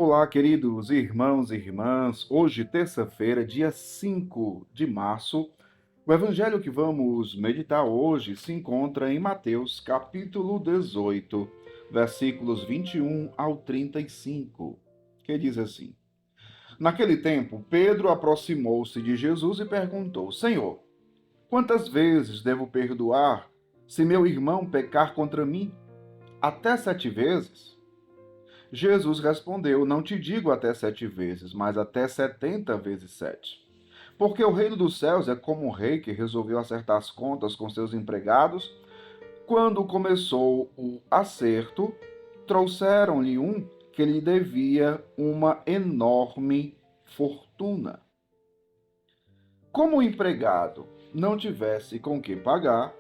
Olá, queridos irmãos e irmãs. Hoje, terça-feira, dia 5 de março, o evangelho que vamos meditar hoje se encontra em Mateus, capítulo 18, versículos 21 ao 35, que diz assim: Naquele tempo, Pedro aproximou-se de Jesus e perguntou: Senhor, quantas vezes devo perdoar se meu irmão pecar contra mim? Até 7 vezes? Jesus respondeu: Não te digo até 7 vezes, mas até 70 vezes 7. Porque o reino dos céus é como um rei que resolveu acertar as contas com seus empregados. Quando começou o acerto, trouxeram-lhe um que lhe devia uma enorme fortuna. Como o empregado não tivesse com que pagar,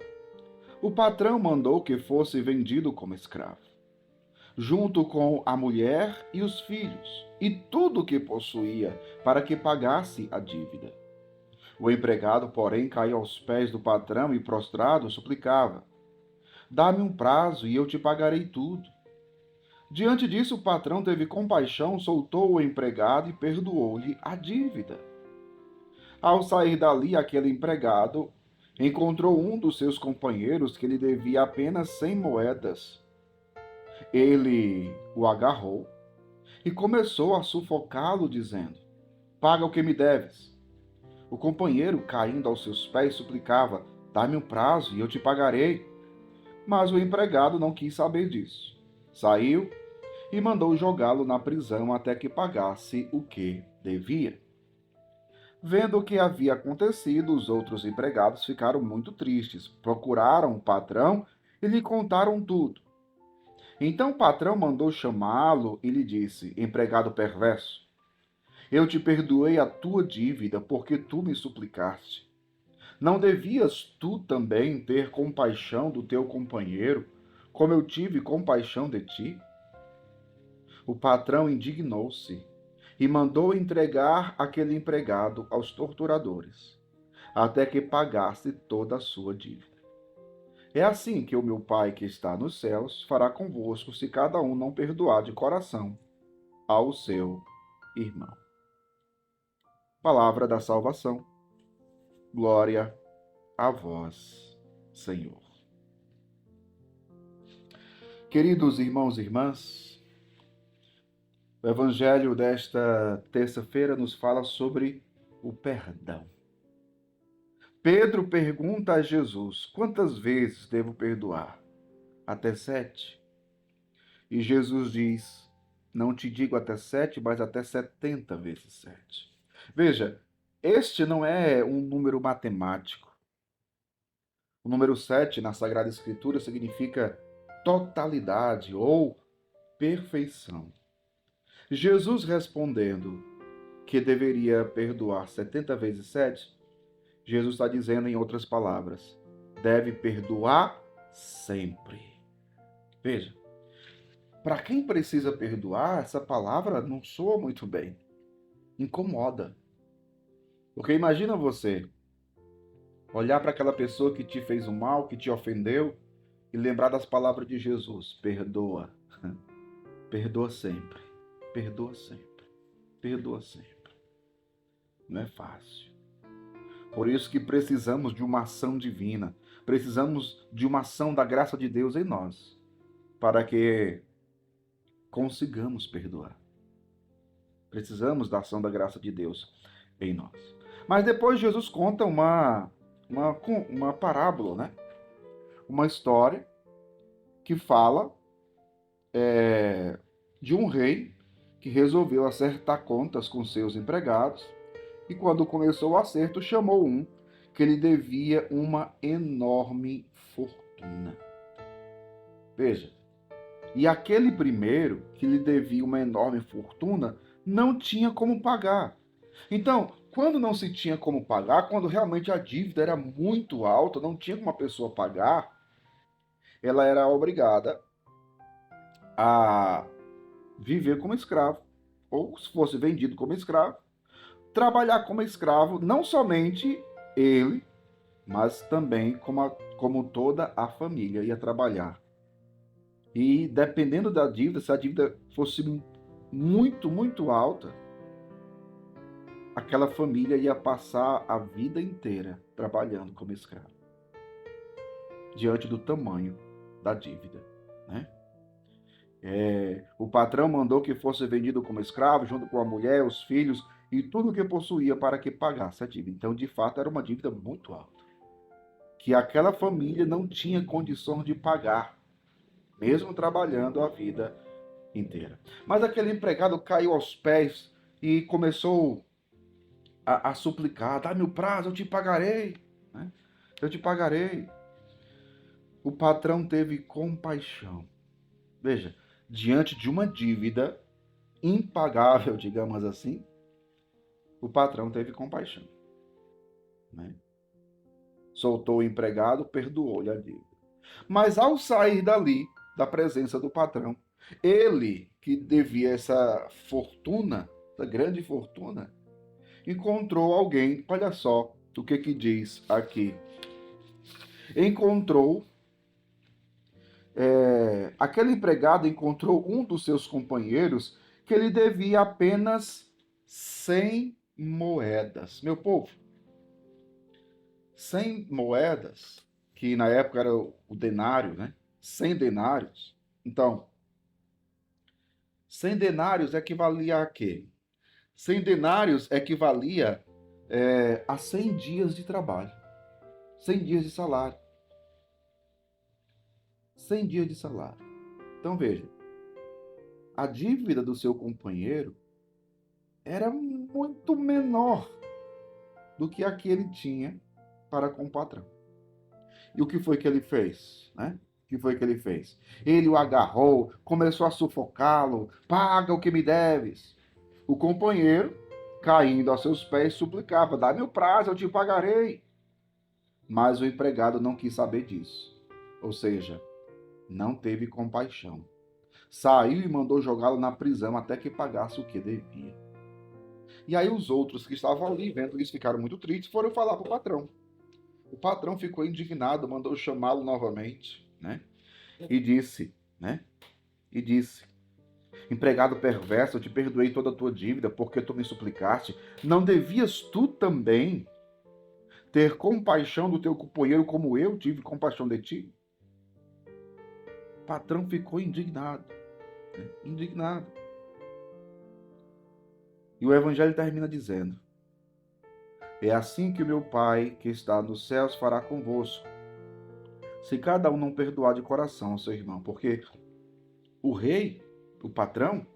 o patrão mandou que fosse vendido como escravo, junto com a mulher e os filhos, e tudo o que possuía, para que pagasse a dívida. O empregado, porém, caiu aos pés do patrão e, prostrado, suplicava: Dá-me um prazo e eu te pagarei tudo. Diante disso, o patrão teve compaixão, soltou o empregado e perdoou-lhe a dívida. Ao sair dali, aquele empregado encontrou um dos seus companheiros que lhe devia apenas 100 moedas. Ele o agarrou e começou a sufocá-lo, dizendo: Paga o que me deves. O companheiro, caindo aos seus pés, suplicava: Dá-me um prazo e eu te pagarei. Mas o empregado não quis saber disso. Saiu e mandou jogá-lo na prisão até que pagasse o que devia. Vendo o que havia acontecido, os outros empregados ficaram muito tristes. Procuraram o patrão e lhe contaram tudo. Então o patrão mandou chamá-lo e lhe disse: Empregado perverso, eu te perdoei a tua dívida porque tu me suplicaste. Não devias tu também ter compaixão do teu companheiro, como eu tive compaixão de ti? O patrão indignou-se e mandou entregar aquele empregado aos torturadores, até que pagasse toda a sua dívida. É assim que o meu Pai que está nos céus fará convosco, se cada um não perdoar de coração ao seu irmão. Palavra da salvação. Glória a vós, Senhor. Queridos irmãos e irmãs, o evangelho desta terça-feira nos fala sobre o perdão. Pedro pergunta a Jesus: Quantas vezes devo perdoar? Até 7? E Jesus diz: Não te digo até 7, mas até 70 vezes 7. Veja, este não é um número matemático. O número 7 na Sagrada Escritura significa totalidade ou perfeição. Jesus respondendo que deveria perdoar 70 vezes 7, Jesus está dizendo em outras palavras: deve perdoar sempre. Veja, para quem precisa perdoar, essa palavra não soa muito bem. Incomoda. Porque imagina você olhar para aquela pessoa que te fez o mal, que te ofendeu, e lembrar das palavras de Jesus: perdoa. Perdoa sempre. Perdoa sempre. Perdoa sempre. Não é fácil. Por isso que precisamos de uma ação divina. Precisamos de uma ação da graça de Deus em nós, para que consigamos perdoar. Precisamos da ação da graça de Deus em nós. Mas depois Jesus conta uma parábola, né? Uma história que fala de um rei que resolveu acertar contas com seus empregados, e quando começou o acerto, chamou um que lhe devia uma enorme fortuna. Veja, e aquele primeiro que lhe devia uma enorme fortuna não tinha como pagar. Então, quando não se tinha como pagar, quando realmente a dívida era muito alta, não tinha como a pessoa pagar, ela era obrigada a viver como escravo, ou se fosse vendido como escravo, trabalhar como escravo, não somente ele, mas também como toda a família ia trabalhar. E dependendo da dívida, se a dívida fosse muito, muito alta, aquela família ia passar a vida inteira trabalhando como escravo, diante do tamanho da dívida, né? O patrão mandou que fosse vendido como escravo, junto com a mulher, os filhos e tudo o que possuía para que pagasse a dívida. Então, de fato, era uma dívida muito alta, que aquela família não tinha condição de pagar, mesmo trabalhando a vida inteira. Mas aquele empregado caiu aos pés e começou a suplicar: dá-me o prazo, eu te pagarei, né? Eu te pagarei. O patrão teve compaixão. Veja, diante de uma dívida impagável, digamos assim, o patrão teve compaixão, né? Soltou o empregado, perdoou-lhe a dívida. Mas ao sair dali, da presença do patrão, ele, que devia essa fortuna, essa grande fortuna, encontrou alguém, olha só o que diz aqui. Encontrou, aquele empregado encontrou um dos seus companheiros que lhe devia apenas 100 moedas. Meu povo, 100 moedas, que na época era o denário, né? 100 denários. Então, 100 denários equivalia a quê? 100 denários equivalia a 100 dias de trabalho, 100 dias de salário. 100 dias de salário. Então veja, a dívida do seu companheiro era muito menor do que a que ele tinha para com o patrão. E o que foi que ele fez, né? O que foi que ele fez? Ele o agarrou, começou a sufocá-lo. Paga o que me deves. O companheiro, caindo aos seus pés, suplicava: dá-me o prazo, eu te pagarei. Mas o empregado não quis saber disso. Ou seja, não teve compaixão. Saiu e mandou jogá-lo na prisão até que pagasse o que devia. E aí os outros que estavam ali, vendo isso, ficaram muito tristes, foram falar para o patrão. O patrão ficou indignado, mandou chamá-lo novamente, né? E disse, né? E disse: empregado perverso, eu te perdoei toda a tua dívida porque tu me suplicaste. Não devias tu também ter compaixão do teu companheiro como eu tive compaixão de ti? O patrão ficou indignado, né? Indignado. E o evangelho termina dizendo: é assim que o meu Pai, que está nos céus, fará convosco, se cada um não perdoar de coração ao seu irmão. Porque o rei, o patrão,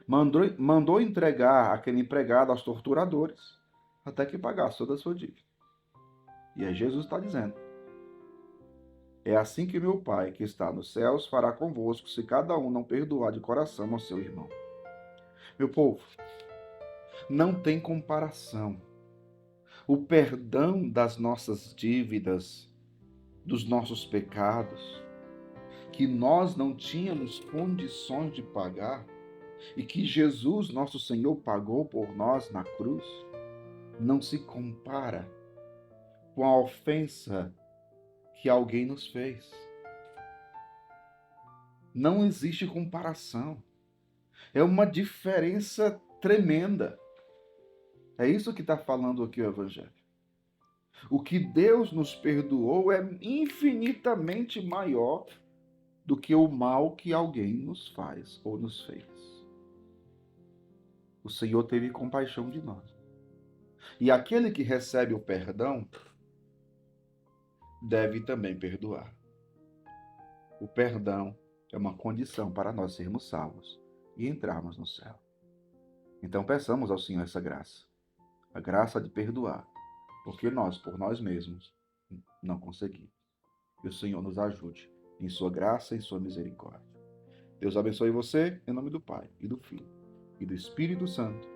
mandou entregar aquele empregado aos torturadores até que pagasse toda a sua dívida. E aí Jesus está dizendo: é assim que meu Pai, que está nos céus, fará convosco, se cada um não perdoar de coração ao seu irmão. Meu povo, não tem comparação. O perdão das nossas dívidas, dos nossos pecados, que nós não tínhamos condições de pagar e que Jesus, nosso Senhor, pagou por nós na cruz, não se compara com a ofensa que alguém nos fez. Não existe comparação. É uma diferença tremenda. É isso que está falando aqui o Evangelho. O que Deus nos perdoou é infinitamente maior do que o mal que alguém nos faz ou nos fez. O Senhor teve compaixão de nós. E aquele que recebe o perdão deve também perdoar. O perdão é uma condição para nós sermos salvos e entrarmos no céu. Então peçamos ao Senhor essa graça, a graça de perdoar, porque nós, por nós mesmos, não conseguimos. Que o Senhor nos ajude em sua graça e em sua misericórdia. Deus abençoe você, em nome do Pai, e do Filho, e do Espírito Santo.